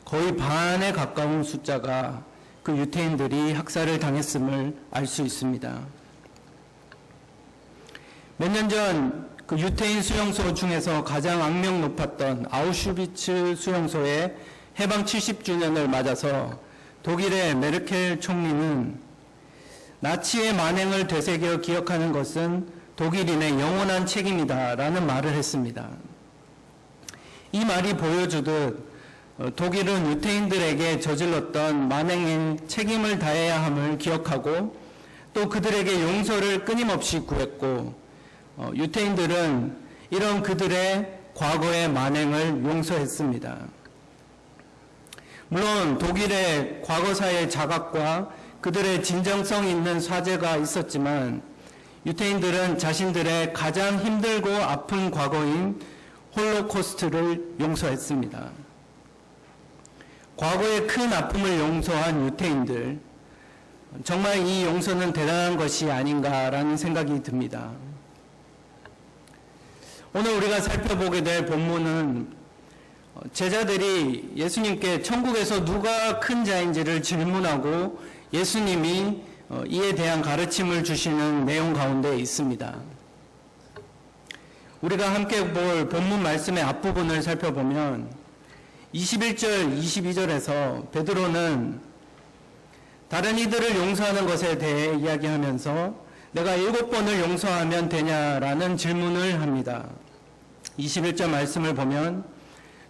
거의 반에 가까운 숫자가 그 유태인들이 학살을 당했음을 알 수 있습니다. 몇 년 전 그 유태인 수용소 중에서 가장 악명 높았던 아우슈비츠 수용소의 해방 70주년을 맞아서 독일의 메르켈 총리는 나치의 만행을 되새겨 기억하는 것은 독일인의 영원한 책임이다라는 말을 했습니다. 이 말이 보여주듯 독일은 유태인들에게 저질렀던 만행의 책임을 다해야 함을 기억하고 또 그들에게 용서를 끊임없이 구했고 유태인들은 이런 그들의 과거의 만행을 용서했습니다. 물론 독일의 과거사의 자각과 그들의 진정성 있는 사죄가 있었지만 유태인들은 자신들의 가장 힘들고 아픈 과거인 홀로코스트를 용서했습니다. 과거의 큰 아픔을 용서한 유태인들, 정말 이 용서는 대단한 것이 아닌가라는 생각이 듭니다. 오늘 우리가 살펴보게 될 본문은 제자들이 예수님께 천국에서 누가 큰 자인지를 질문하고 예수님이 이에 대한 가르침을 주시는 내용 가운데 있습니다. 우리가 함께 볼 본문 말씀의 앞부분을 살펴보면 21절, 22절에서 베드로는 다른 이들을 용서하는 것에 대해 이야기하면서 내가 7번을 용서하면 되냐라는 질문을 합니다. 21절 말씀을 보면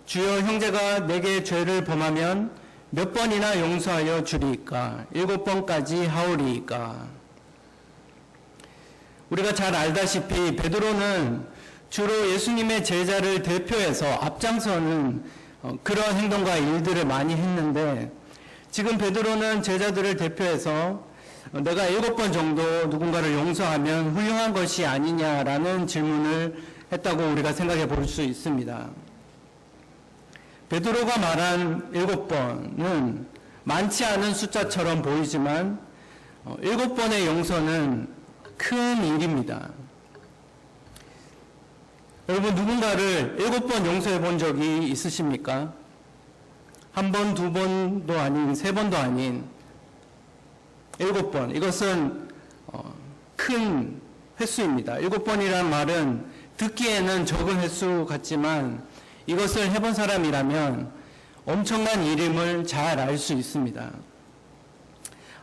주여 형제가 내게 죄를 범하면 몇 번이나 용서하여 주리이까? 7번까지 하오리이까? 우리가 잘 알다시피 베드로는 주로 예수님의 제자를 대표해서 앞장서는 그런 행동과 일들을 많이 했는데 지금 베드로는 제자들을 대표해서 내가 7번 정도 누군가를 용서하면 훌륭한 것이 아니냐라는 질문을 했다고 우리가 생각해 볼 수 있습니다. 베드로가 말한 7번은 많지 않은 숫자처럼 보이지만 7번의 용서는 큰 일입니다. 여러분 누군가를 7번 용서해 본 적이 있으십니까? 한 번, 두 번도 아닌, 세 번도 아닌 7번. 이것은 큰 횟수입니다. 7번이란 말은 듣기에는 적은 횟수 같지만 이것을 해본 사람이라면 엄청난 일임을 잘 알 수 있습니다.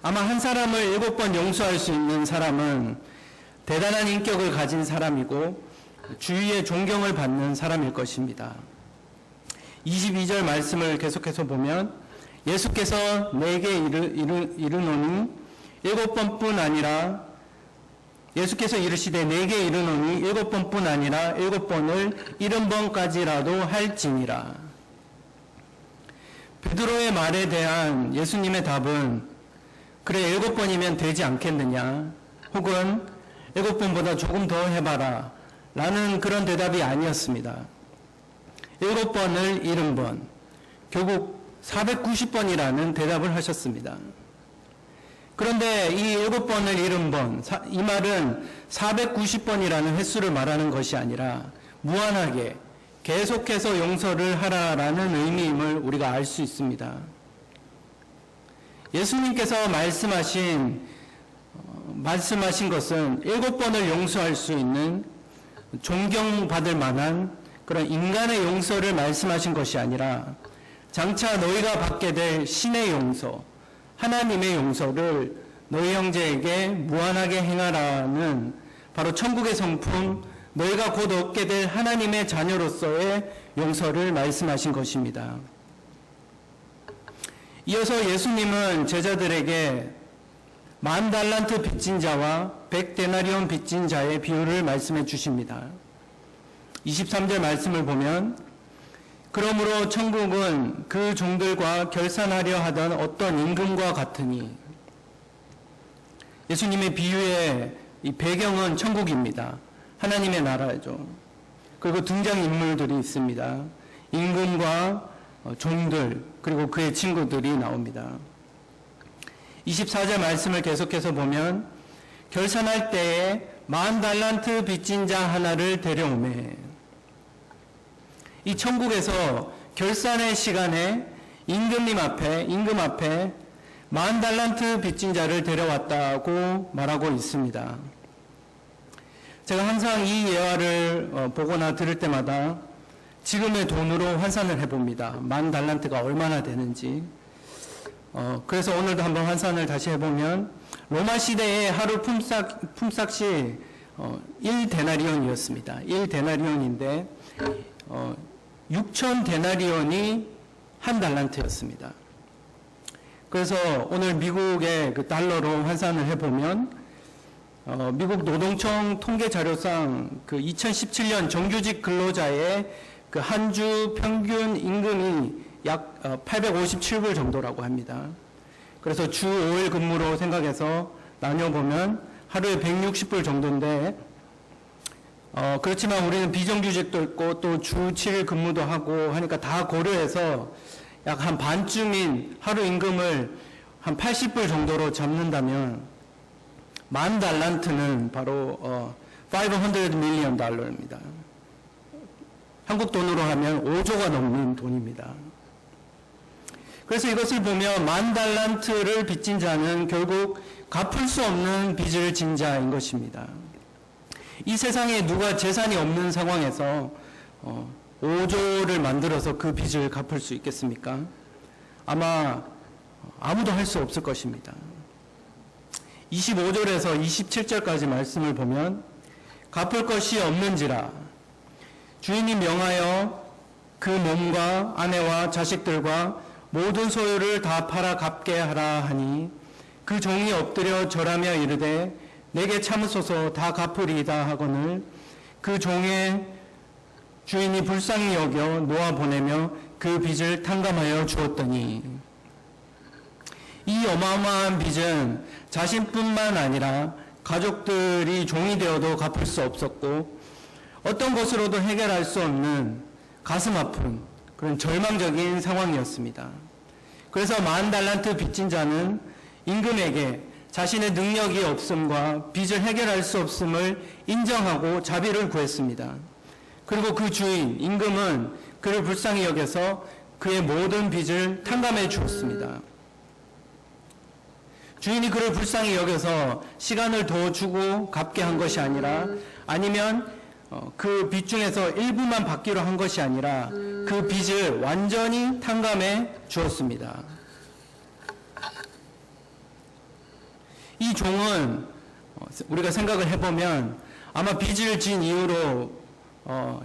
아마 한 사람을 7번 용서할 수 있는 사람은 대단한 인격을 가진 사람이고 주위의 존경을 받는 사람일 것입니다. 22절 말씀을 계속해서 보면 예수께서 내게 이르노니 7번뿐 아니라 예수께서 이르시되 내게 이르노니 7번뿐 아니라 7번을 70번까지라도 할지니라. 베드로의 말에 대한 예수님의 답은 그래 7번이면 되지 않겠느냐 혹은 7번보다 조금 더 해봐라 라는 그런 대답이 아니었습니다. 7번을 70번, 결국 490번이라는 대답을 하셨습니다. 그런데 이 7번을 70번, 이 말은 490번이라는 횟수를 말하는 것이 아니라 무한하게 계속해서 용서를 하라라는 의미임을 우리가 알 수 있습니다. 예수님께서 말씀하신 것은 7번을 용서할 수 있는 존경받을 만한 그런 인간의 용서를 말씀하신 것이 아니라 장차 너희가 받게 될 신의 용서, 하나님의 용서를 너희 형제에게 무한하게 행하라는 바로 천국의 성품, 너희가 곧 얻게 될 하나님의 자녀로서의 용서를 말씀하신 것입니다. 이어서 예수님은 제자들에게 10,000달란트 빚진 자와 100데나리온 빚진 자의 비유를 말씀해 주십니다. 23절 말씀을 보면 그러므로 천국은 그 종들과 결산하려 하던 어떤 임금과 같으니, 예수님의 비유의 이 배경은 천국입니다. 하나님의 나라죠. 그리고 등장인물들이 있습니다. 임금과 종들 그리고 그의 친구들이 나옵니다. 24절 말씀을 계속해서 보면 결산할 때에 10,000달란트 빚진 자 하나를 데려오매. 이 천국에서 결산의 시간에 임금 앞에 10,000달란트 빚진 자를 데려왔다고 말하고 있습니다. 제가 항상 이 예화를 보거나 들을 때마다 지금의 돈으로 환산을 해봅니다. 10,000달란트가 얼마나 되는지. 그래서 오늘도 한번 환산을 다시 해보면 로마 시대의 하루 품삯이 1데나리온이었습니다. 1데나리온인데 6,000데나리온이 한 달란트였습니다. 그래서 오늘 미국의 그 달러로 환산을 해보면 미국 노동청 통계 자료상 그 2017년 정규직 근로자의 그 한 주 평균 임금이 약 857불 정도라고 합니다. 그래서 주 5일 근무로 생각해서 나눠보면 하루에 160불 정도인데 그렇지만 우리는 비정규직도 있고 또 주 7일 근무도 하고 하니까 다 고려해서 약 한 반쯤인 하루 임금을 한 80불 정도로 잡는다면 10,000달란트는 바로 500 밀리언 달러입니다. 한국 돈으로 하면 5조가 넘는 돈입니다. 그래서 이것을 보면 10,000달란트를 빚진 자는 결국 갚을 수 없는 빚을 진 자인 것입니다. 이 세상에 누가 재산이 없는 상황에서 5조를 만들어서 그 빚을 갚을 수 있겠습니까? 아마 아무도 할 수 없을 것입니다. 25절에서 27절까지 말씀을 보면 갚을 것이 없는지라 주인이 명하여 그 몸과 아내와 자식들과 모든 소유를 다 팔아 갚게 하라 하니 그 종이 엎드려 절하며 이르되 내게 참으소서 다 갚으리이다 하거늘 그 종의 주인이 불쌍히 여겨 놓아 보내며 그 빚을 탕감하여 주었더니 이 어마어마한 빚은 자신뿐만 아니라 가족들이 종이 되어도 갚을 수 없었고 어떤 것으로도 해결할 수 없는 가슴 아픈 그런 절망적인 상황이었습니다. 그래서 10,000달란트 빚진 자는 임금에게 자신의 능력이 없음과 빚을 해결할 수 없음을 인정하고 자비를 구했습니다. 그리고 그 주인, 임금은 그를 불쌍히 여겨서 그의 모든 빚을 탕감해 주었습니다. 주인이 그를 불쌍히 여겨서 시간을 더 주고 갚게 한 것이 아니라 아니면 그 빚 중에서 일부만 받기로 한 것이 아니라 그 빚을 완전히 탕감해 주었습니다. 이 종은 우리가 생각을 해보면 아마 빚을 진 이후로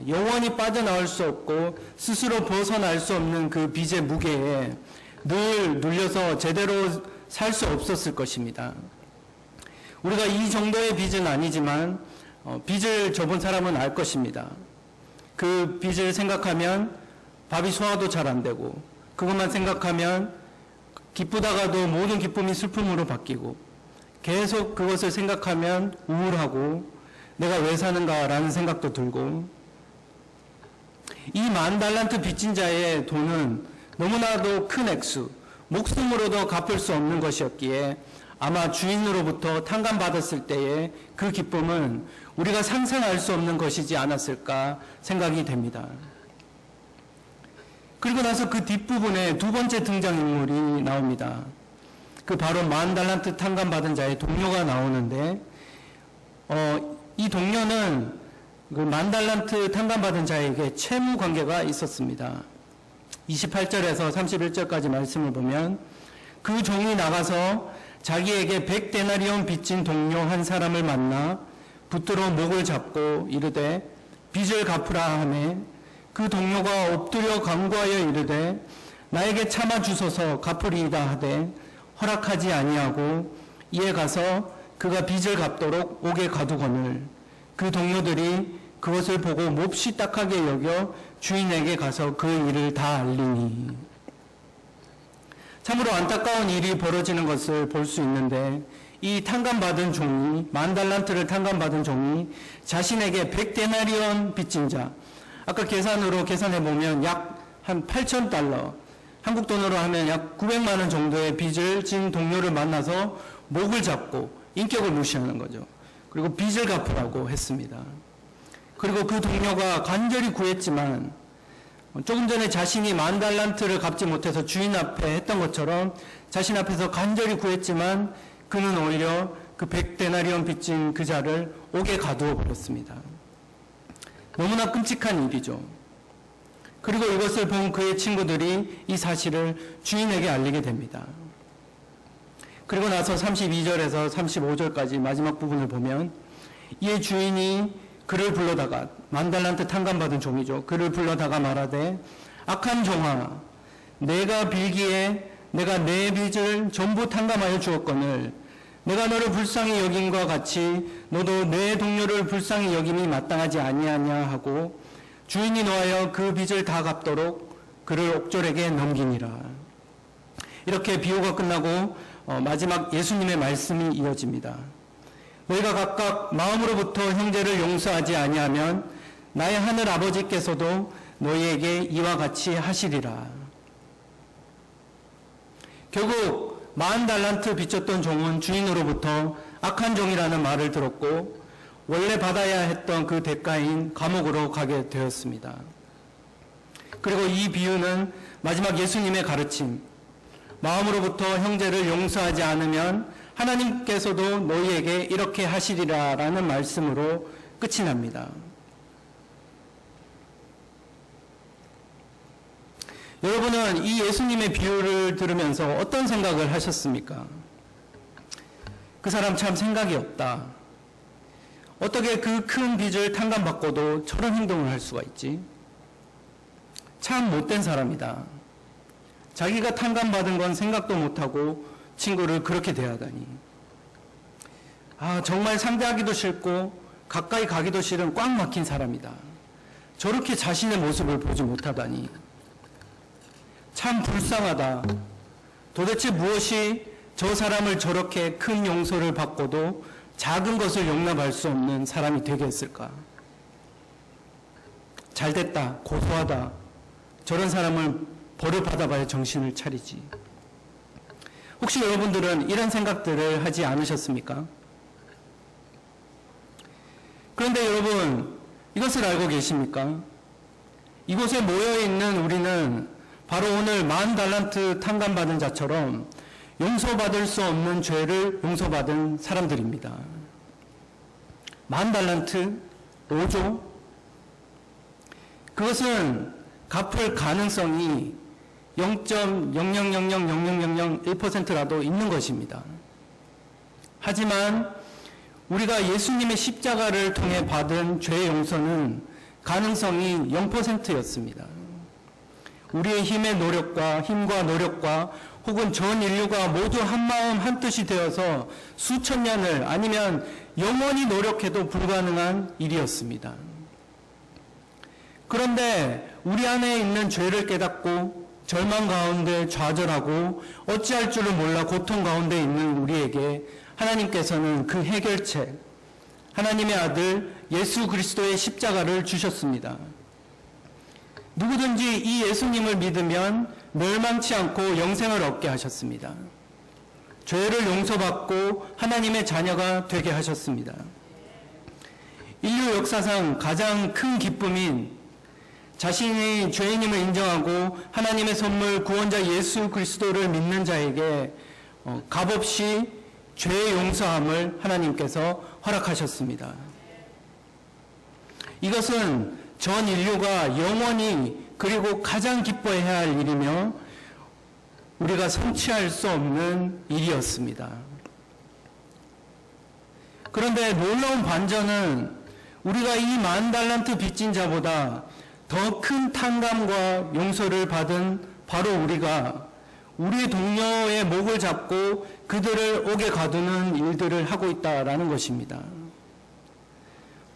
영원히 빠져나올 수 없고 스스로 벗어날 수 없는 그 빚의 무게에 늘 눌려서 제대로 살 수 없었을 것입니다. 우리가 이 정도의 빚은 아니지만 빚을 져본 사람은 알 것입니다. 그 빚을 생각하면 밥이 소화도 잘 안 되고 그것만 생각하면 기쁘다가도 모든 기쁨이 슬픔으로 바뀌고 계속 그것을 생각하면 우울하고 내가 왜 사는가라는 생각도 들고 이 10,000달란트 빚진 자의 돈은 너무나도 큰 액수, 목숨으로도 갚을 수 없는 것이었기에 아마 주인으로부터 탕감받았을 때의 그 기쁨은 우리가 상상할 수 없는 것이지 않았을까 생각이 됩니다. 그리고 나서 그 뒷부분에 두 번째 등장인물이 나옵니다. 그 바로 10,000달란트 탕감받은 자의 동료가 나오는데 이 동료는 그 10,000달란트 탕감받은 자에게 채무 관계가 있었습니다. 28절에서 31절까지 말씀을 보면 그 종이 나가서 자기에게 100데나리온 빚진 동료 한 사람을 만나 붙들어 목을 잡고 이르되 빚을 갚으라 하매 그 동료가 엎드려 간구하여 이르되 나에게 참아 주소서 갚으리이다 하되 허락하지 아니하고 이에 가서 그가 빚을 갚도록 옥에 가두거늘 그 동료들이 그것을 보고 몹시 딱하게 여겨 주인에게 가서 그 일을 다 알리니 참으로 안타까운 일이 벌어지는 것을 볼 수 있는데 이 탕감받은 종이 10,000달란트를 탕감받은 종이 자신에게 100데나리온 빚진 자 아까 계산으로 계산해 보면 약 한 8,000달러 한국 돈으로 하면 약 900만 원 정도의 빚을 진 동료를 만나서 목을 잡고 인격을 무시하는 거죠. 그리고 빚을 갚으라고 했습니다. 그리고 그 동료가 간절히 구했지만 조금 전에 자신이 10,000달란트를 갚지 못해서 주인 앞에 했던 것처럼 자신 앞에서 간절히 구했지만 그는 오히려 그 100데나리온 빚진 그 자를 옥에 가두어 버렸습니다. 너무나 끔찍한 일이죠. 그리고 이것을 본 그의 친구들이 이 사실을 주인에게 알리게 됩니다. 그리고 나서 32절에서 35절까지 마지막 부분을 보면 이에 주인이 그를 불러다가 10,000달란트 탕감받은 종이죠. 그를 불러다가 말하되 악한 종아 내가 빌기에 내가 내 빚을 전부 탕감하여 주었거늘 내가 너를 불쌍히 여김과 같이 너도 내 동료를 불쌍히 여김이 마땅하지 아니하냐 하고 주인이 노하여 그 빚을 다 갚도록 그를 옥졸에게 넘기니라. 이렇게 비유가 끝나고 마지막 예수님의 말씀이 이어집니다. 너희가 각각 마음으로부터 형제를 용서하지 아니하면 나의 하늘 아버지께서도 너희에게 이와 같이 하시리라. 결국 10,000달란트 빚졌던 종은 주인으로부터 악한 종이라는 말을 들었고 원래 받아야 했던 그 대가인 감옥으로 가게 되었습니다. 그리고 이 비유는 마지막 예수님의 가르침, 마음으로부터 형제를 용서하지 않으면 하나님께서도 너희에게 이렇게 하시리라라는 말씀으로 끝이 납니다. 여러분은 이 예수님의 비유를 들으면서 어떤 생각을 하셨습니까? 그 사람 참 생각이 없다. 어떻게 그 큰 빚을 탕감받고도 저런 행동을 할 수가 있지? 참 못된 사람이다. 자기가 탕감받은 건 생각도 못하고 친구를 그렇게 대하다니. 정말 상대하기도 싫고 가까이 가기도 싫은 꽉 막힌 사람이다. 저렇게 자신의 모습을 보지 못하다니. 참 불쌍하다. 도대체 무엇이 저 사람을 저렇게 큰 용서를 받고도 작은 것을 용납할 수 없는 사람이 되게 했을까? 잘됐다. 고소하다. 저런 사람을 벌을 받아봐야 정신을 차리지. 혹시 여러분들은 이런 생각들을 하지 않으셨습니까? 그런데 여러분, 이것을 알고 계십니까? 이곳에 모여있는 우리는 바로 오늘 10,000달란트 탕감받은 자처럼 용서받을 수 없는 죄를 용서받은 사람들입니다. 10,000달란트, 5조? 그것은 갚을 가능성이 0.000000001%라도 있는 것입니다. 하지만 우리가 예수님의 십자가를 통해 받은 죄 용서는 가능성이 0%였습니다. 우리의 힘과 노력과 혹은 전 인류가 모두 한마음 한뜻이 되어서 수천 년을 아니면 영원히 노력해도 불가능한 일이었습니다. 그런데 우리 안에 있는 죄를 깨닫고 절망 가운데 좌절하고 어찌할 줄을 몰라 고통 가운데 있는 우리에게 하나님께서는 그 해결책, 하나님의 아들 예수 그리스도의 십자가를 주셨습니다. 누구든지 이 예수님을 믿으면 멸망치 않고 영생을 얻게 하셨습니다. 죄를 용서받고 하나님의 자녀가 되게 하셨습니다. 인류 역사상 가장 큰 기쁨인 자신이 죄인임을 인정하고 하나님의 선물 구원자 예수 그리스도를 믿는 자에게 값없이 죄의 용서함을 하나님께서 허락하셨습니다. 이것은 전 인류가 영원히 그리고 가장 기뻐해야 할 일이며 우리가 성취할 수 없는 일이었습니다. 그런데 놀라운 반전은 우리가 이 10,000달란트 빚진 자보다 더 큰 탕감과 용서를 받은 바로 우리가 우리의 동료의 목을 잡고 그들을 옥에 가두는 일들을 하고 있다라는 것입니다.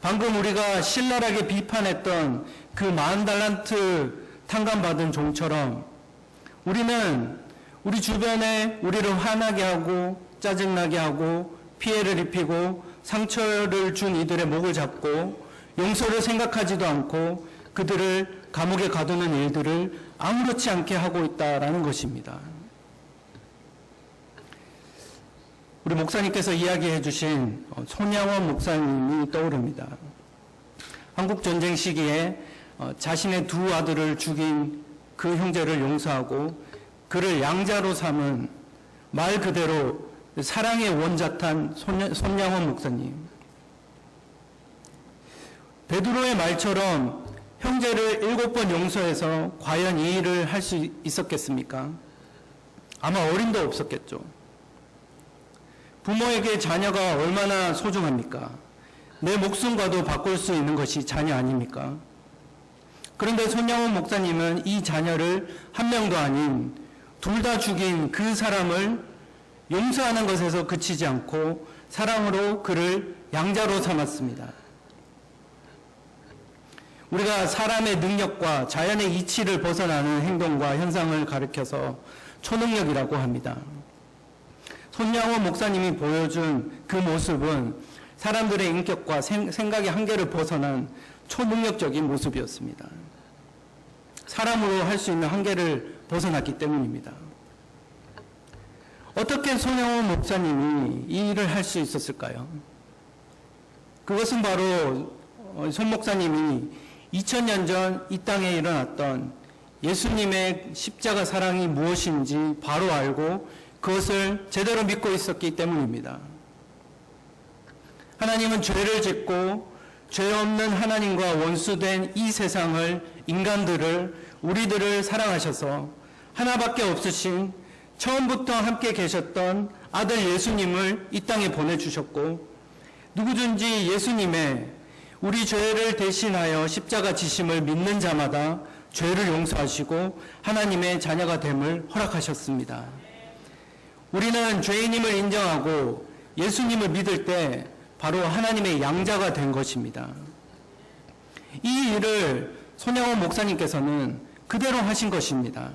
방금 우리가 신랄하게 비판했던 그 10,000달란트 탕감받은 종처럼 우리는 우리 주변에 우리를 화나게 하고 짜증나게 하고 피해를 입히고 상처를 준 이들의 목을 잡고 용서를 생각하지도 않고 그들을 감옥에 가두는 일들을 아무렇지 않게 하고 있다라는 것입니다. 우리 목사님께서 이야기해 주신 손양원 목사님이 떠오릅니다. 한국전쟁 시기에 자신의 두 아들을 죽인 그 형제를 용서하고 그를 양자로 삼은 말 그대로 사랑의 원자탄 손양원 목사님. 베드로의 말처럼 형제를 7번 용서해서 과연 이 일을 할 수 있었겠습니까? 아마 어림도 없었겠죠. 부모에게 자녀가 얼마나 소중합니까? 내 목숨과도 바꿀 수 있는 것이 자녀 아닙니까? 그런데 손양원 목사님은 이 자녀를 한 명도 아닌 둘 다 죽인 그 사람을 용서하는 것에서 그치지 않고 사랑으로 그를 양자로 삼았습니다. 우리가 사람의 능력과 자연의 이치를 벗어나는 행동과 현상을 가리켜서 초능력이라고 합니다. 손양원 목사님이 보여준 그 모습은 사람들의 인격과 생각의 한계를 벗어난 초능력적인 모습이었습니다. 사람으로 할 수 있는 한계를 벗어났기 때문입니다. 어떻게 손양원 목사님이 이 일을 할 수 있었을까요? 그것은 바로 손 목사님이 2000년 전 이 땅에 일어났던 예수님의 십자가 사랑이 무엇인지 바로 알고 그것을 제대로 믿고 있었기 때문입니다. 하나님은 죄를 짓고 죄 없는 하나님과 원수된 이 세상을, 인간들을, 우리들을 사랑하셔서 하나밖에 없으신 처음부터 함께 계셨던 아들 예수님을 이 땅에 보내주셨고, 누구든지 예수님의 우리 죄를 대신하여 십자가 지심을 믿는 자마다 죄를 용서하시고 하나님의 자녀가 됨을 허락하셨습니다. 우리는 죄인임을 인정하고 예수님을 믿을 때 바로 하나님의 양자가 된 것입니다. 이 일을 손양원 목사님께서는 그대로 하신 것입니다.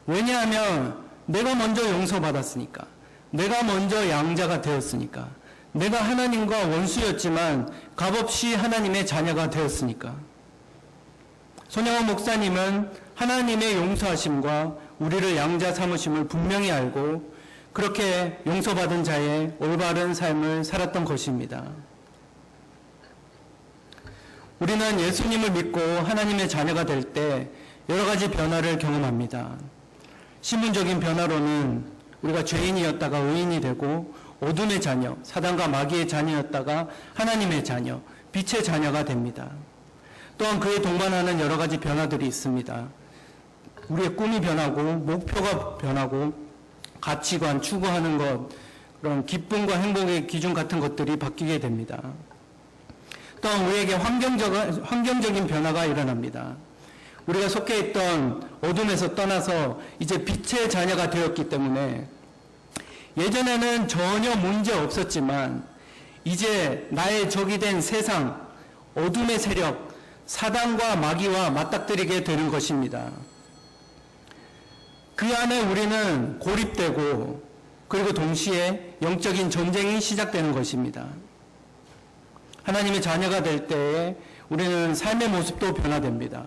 왜냐하면 내가 먼저 용서받았으니까, 내가 먼저 양자가 되었으니까, 내가 하나님과 원수였지만 값없이 하나님의 자녀가 되었으니까. 손양원 목사님은 하나님의 용서하심과 우리를 양자 삼으심을 분명히 알고 그렇게 용서받은 자의 올바른 삶을 살았던 것입니다. 우리는 예수님을 믿고 하나님의 자녀가 될 때 여러 가지 변화를 경험합니다. 신분적인 변화로는 우리가 죄인이었다가 의인이 되고 어둠의 자녀, 사단과 마귀의 자녀였다가 하나님의 자녀, 빛의 자녀가 됩니다. 또한 그에 동반하는 여러 가지 변화들이 있습니다. 우리의 꿈이 변하고 목표가 변하고 가치관, 추구하는 것, 그런 기쁨과 행복의 기준 같은 것들이 바뀌게 됩니다. 또한 우리에게 환경적인 변화가 일어납니다. 우리가 속해 있던 어둠에서 떠나서 이제 빛의 자녀가 되었기 때문에 예전에는 전혀 문제 없었지만 이제 나의 적이 된 세상, 어둠의 세력, 사단과 마귀와 맞닥뜨리게 되는 것입니다. 그 안에 우리는 고립되고 그리고 동시에 영적인 전쟁이 시작되는 것입니다. 하나님의 자녀가 될 때에 우리는 삶의 모습도 변화됩니다.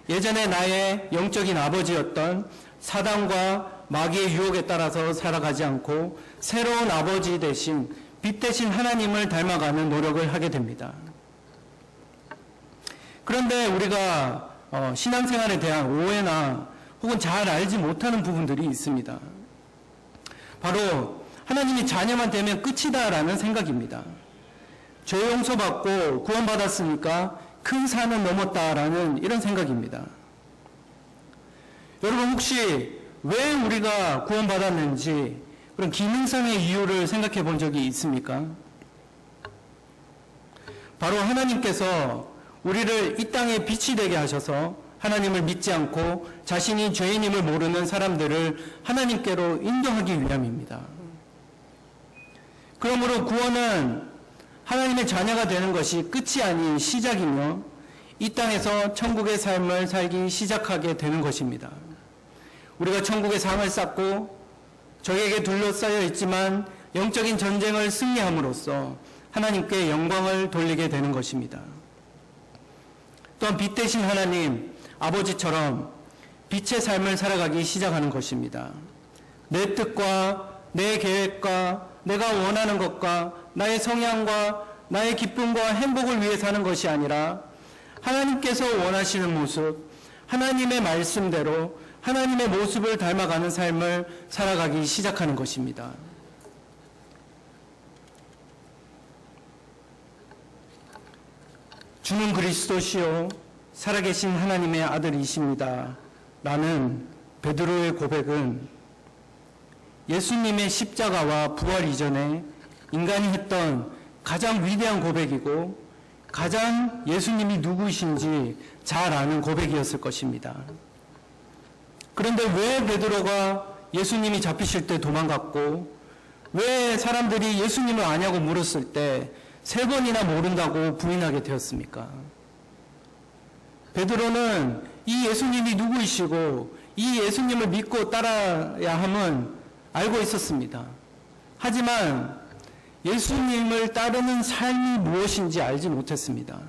예전에 나의 영적인 아버지였던 사단과 마귀의 유혹에 따라서 살아가지 않고 새로운 아버지 대신 빛 대신 하나님을 닮아가는 노력을 하게 됩니다. 그런데 우리가 신앙생활에 대한 오해나 혹은 잘 알지 못하는 부분들이 있습니다. 바로 하나님이 자녀만 되면 끝이다라는 생각입니다. 죄 용서받고 구원받았으니까 큰 산은 넘었다라는 이런 생각입니다. 여러분 혹시 왜 우리가 구원받았는지 그런 기능성의 이유를 생각해 본 적이 있습니까? 바로 하나님께서 우리를 이 땅에 빛이 되게 하셔서 하나님을 믿지 않고 자신이 죄인임을 모르는 사람들을 하나님께로 인도하기 위함입니다. 그러므로 구원은 하나님의 자녀가 되는 것이 끝이 아닌 시작이며 이 땅에서 천국의 삶을 살기 시작하게 되는 것입니다. 우리가 천국의 상을 쌓고 적에게 둘러싸여 있지만 영적인 전쟁을 승리함으로써 하나님께 영광을 돌리게 되는 것입니다. 또한 빛 대신 하나님, 아버지처럼 빛의 삶을 살아가기 시작하는 것입니다. 내 뜻과 내 계획과 내가 원하는 것과 나의 성향과 나의 기쁨과 행복을 위해 사는 것이 아니라 하나님께서 원하시는 모습, 하나님의 말씀대로 하나님의 모습을 닮아가는 삶을 살아가기 시작하는 것입니다. 주는 그리스도시요 살아계신 하나님의 아들이십니다. 라는 베드로의 고백은 예수님의 십자가와 부활 이전에 인간이 했던 가장 위대한 고백이고 가장 예수님이 누구이신지 잘 아는 고백이었을 것입니다. 그런데 왜 베드로가 예수님이 잡히실 때 도망갔고 왜 사람들이 예수님을 아냐고 물었을 때 3번이나 모른다고 부인하게 되었습니까? 베드로는 이 예수님이 누구이시고 이 예수님을 믿고 따라야 함은 알고 있었습니다. 하지만 예수님을 따르는 삶이 무엇인지 알지 못했습니다.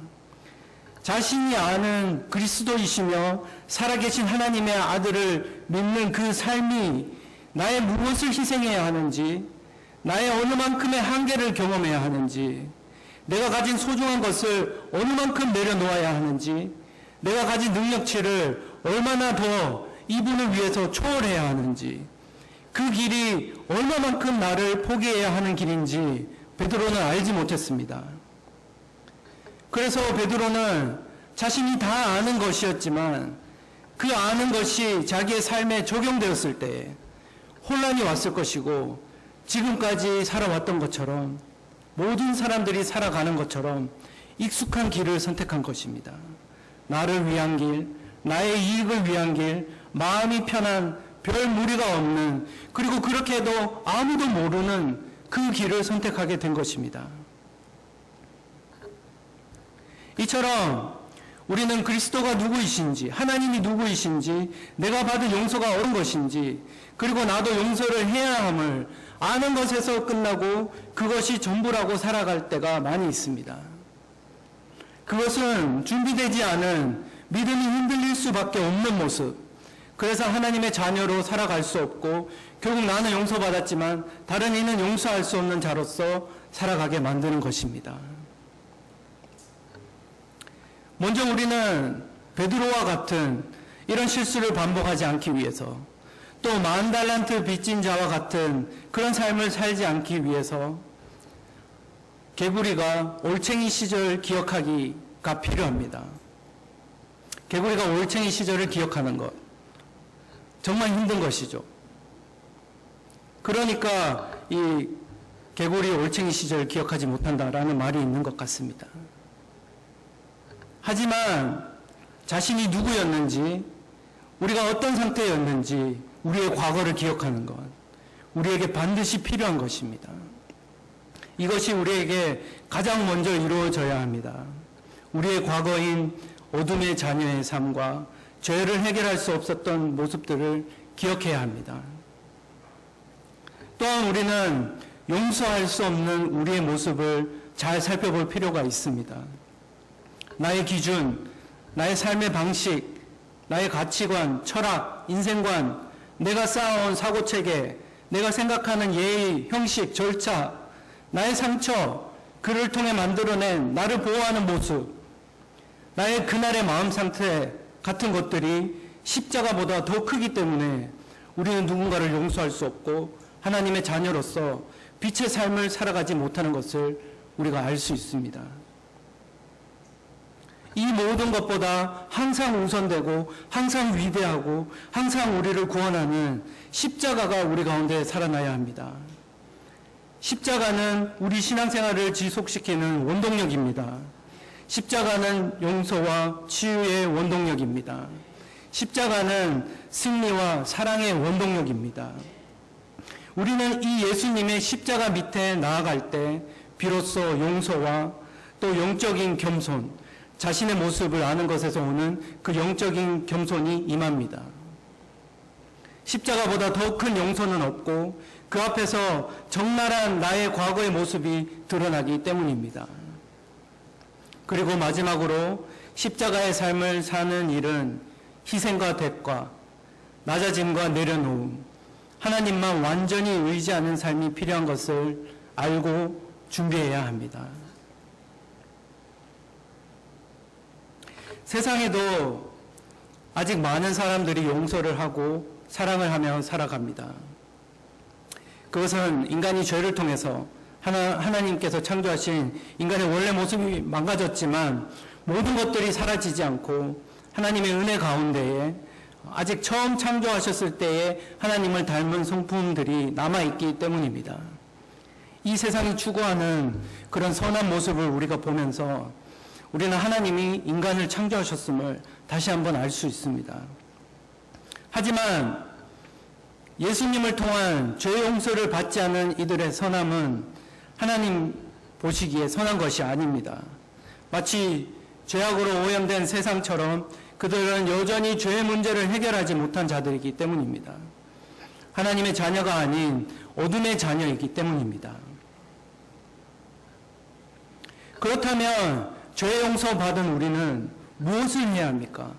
자신이 아는 그리스도이시며 살아계신 하나님의 아들을 믿는 그 삶이 나의 무엇을 희생해야 하는지, 나의 어느 만큼의 한계를 경험해야 하는지, 내가 가진 소중한 것을 어느 만큼 내려놓아야 하는지, 내가 가진 능력치를 얼마나 더 이분을 위해서 초월해야 하는지, 그 길이 얼마만큼 나를 포기해야 하는 길인지 베드로는 알지 못했습니다. 그래서 베드로는 자신이 다 아는 것이었지만 그 아는 것이 자기의 삶에 적용되었을 때 혼란이 왔을 것이고 지금까지 살아왔던 것처럼 모든 사람들이 살아가는 것처럼 익숙한 길을 선택한 것입니다. 나를 위한 길, 나의 이익을 위한 길, 마음이 편한 별 무리가 없는 그리고 그렇게 해도 아무도 모르는 그 길을 선택하게 된 것입니다. 이처럼 우리는 그리스도가 누구이신지, 하나님이 누구이신지, 내가 받은 용서가 어떤 것인지, 그리고 나도 용서를 해야 함을 아는 것에서 끝나고 그것이 전부라고 살아갈 때가 많이 있습니다. 그것은 준비되지 않은 믿음이 흔들릴 수밖에 없는 모습, 그래서 하나님의 자녀로 살아갈 수 없고 결국 나는 용서받았지만 다른 이는 용서할 수 없는 자로서 살아가게 만드는 것입니다. 먼저 우리는 베드로와 같은 이런 실수를 반복하지 않기 위해서 또 10,000달란트 빚진 자와 같은 그런 삶을 살지 않기 위해서 개구리가 올챙이 시절 기억하기가 필요합니다. 개구리가 올챙이 시절을 기억하는 것 정말 힘든 것이죠. 그러니까 이 개구리 올챙이 시절을 기억하지 못한다라는 말이 있는 것 같습니다. 하지만 자신이 누구였는지, 우리가 어떤 상태였는지 우리의 과거를 기억하는 것, 우리에게 반드시 필요한 것입니다. 이것이 우리에게 가장 먼저 이루어져야 합니다. 우리의 과거인 어둠의 자녀의 삶과 죄를 해결할 수 없었던 모습들을 기억해야 합니다. 또한 우리는 용서할 수 없는 우리의 모습을 잘 살펴볼 필요가 있습니다. 나의 기준, 나의 삶의 방식, 나의 가치관, 철학, 인생관, 내가 쌓아온 사고체계, 내가 생각하는 예의, 형식, 절차, 나의 상처, 그를 통해 만들어낸 나를 보호하는 모습, 나의 그날의 마음 상태 같은 것들이 십자가보다 더 크기 때문에 우리는 누군가를 용서할 수 없고 하나님의 자녀로서 빛의 삶을 살아가지 못하는 것을 우리가 알 수 있습니다. 이 모든 것보다 항상 우선되고 항상 위대하고 항상 우리를 구원하는 십자가가 우리 가운데 살아나야 합니다. 십자가는 우리 신앙생활을 지속시키는 원동력입니다. 십자가는 용서와 치유의 원동력입니다. 십자가는 승리와 사랑의 원동력입니다. 우리는 이 예수님의 십자가 밑에 나아갈 때 비로소 용서와 또 영적인 겸손, 자신의 모습을 아는 것에서 오는 그 영적인 겸손이 임합니다. 십자가보다 더 큰 용서는 없고 그 앞에서 적나라한 나의 과거의 모습이 드러나기 때문입니다. 그리고 마지막으로 십자가의 삶을 사는 일은 희생과 대가, 낮아짐과 내려놓음, 하나님만 완전히 의지하는 삶이 필요한 것을 알고 준비해야 합니다. 세상에도 아직 많은 사람들이 용서를 하고 사랑을 하며 살아갑니다. 그것은 인간이 죄를 통해서 하나님께서 창조하신 인간의 원래 모습이 망가졌지만 모든 것들이 사라지지 않고 하나님의 은혜 가운데에 아직 처음 창조하셨을 때에 하나님을 닮은 성품들이 남아있기 때문입니다. 이 세상이 추구하는 그런 선한 모습을 우리가 보면서 우리는 하나님이 인간을 창조하셨음을 다시 한번 알 수 있습니다. 하지만 예수님을 통한 죄 용서를 받지 않은 이들의 선함은 하나님 보시기에 선한 것이 아닙니다. 마치 죄악으로 오염된 세상처럼 그들은 여전히 죄의 문제를 해결하지 못한 자들이기 때문입니다. 하나님의 자녀가 아닌 어둠의 자녀이기 때문입니다. 그렇다면 죄 용서받은 우리는 무엇을 해야 합니까?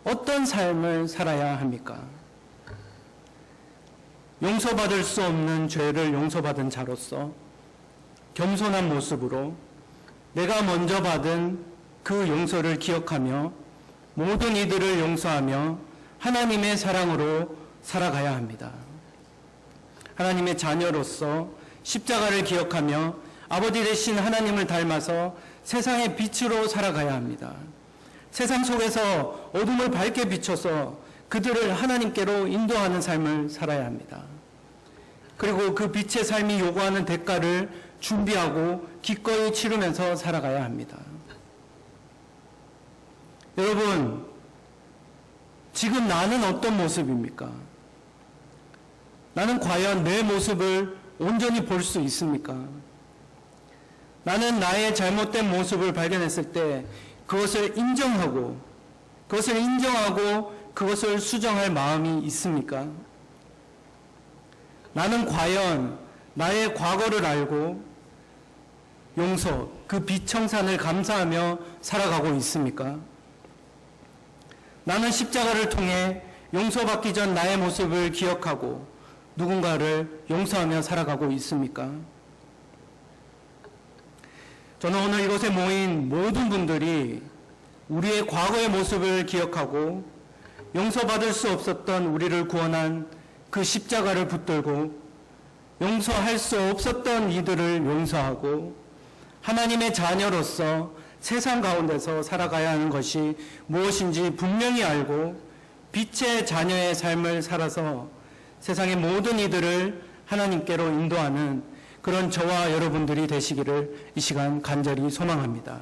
어떤 삶을 살아야 합니까? 용서받을 수 없는 죄를 용서받은 자로서 겸손한 모습으로 내가 먼저 받은 그 용서를 기억하며 모든 이들을 용서하며 하나님의 사랑으로 살아가야 합니다. 하나님의 자녀로서 십자가를 기억하며 아버지 되신 하나님을 닮아서 세상의 빛으로 살아가야 합니다. 세상 속에서 어둠을 밝게 비춰서 그들을 하나님께로 인도하는 삶을 살아야 합니다. 그리고 그 빛의 삶이 요구하는 대가를 준비하고 기꺼이 치르면서 살아가야 합니다. 여러분, 지금 나는 어떤 모습입니까? 나는 과연 내 모습을 온전히 볼 수 있습니까? 나는 나의 잘못된 모습을 발견했을 때 그것을 인정하고 그것을 수정할 마음이 있습니까? 나는 과연 나의 과거를 알고 용서, 그 비청산을 감사하며 살아가고 있습니까? 나는 십자가를 통해 용서받기 전 나의 모습을 기억하고 누군가를 용서하며 살아가고 있습니까? 저는 오늘 이곳에 모인 모든 분들이 우리의 과거의 모습을 기억하고 용서받을 수 없었던 우리를 구원한 그 십자가를 붙들고 용서할 수 없었던 이들을 용서하고 하나님의 자녀로서 세상 가운데서 살아가야 하는 것이 무엇인지 분명히 알고 빛의 자녀의 삶을 살아서 세상의 모든 이들을 하나님께로 인도하는 그런 저와 여러분들이 되시기를 이 시간 간절히 소망합니다.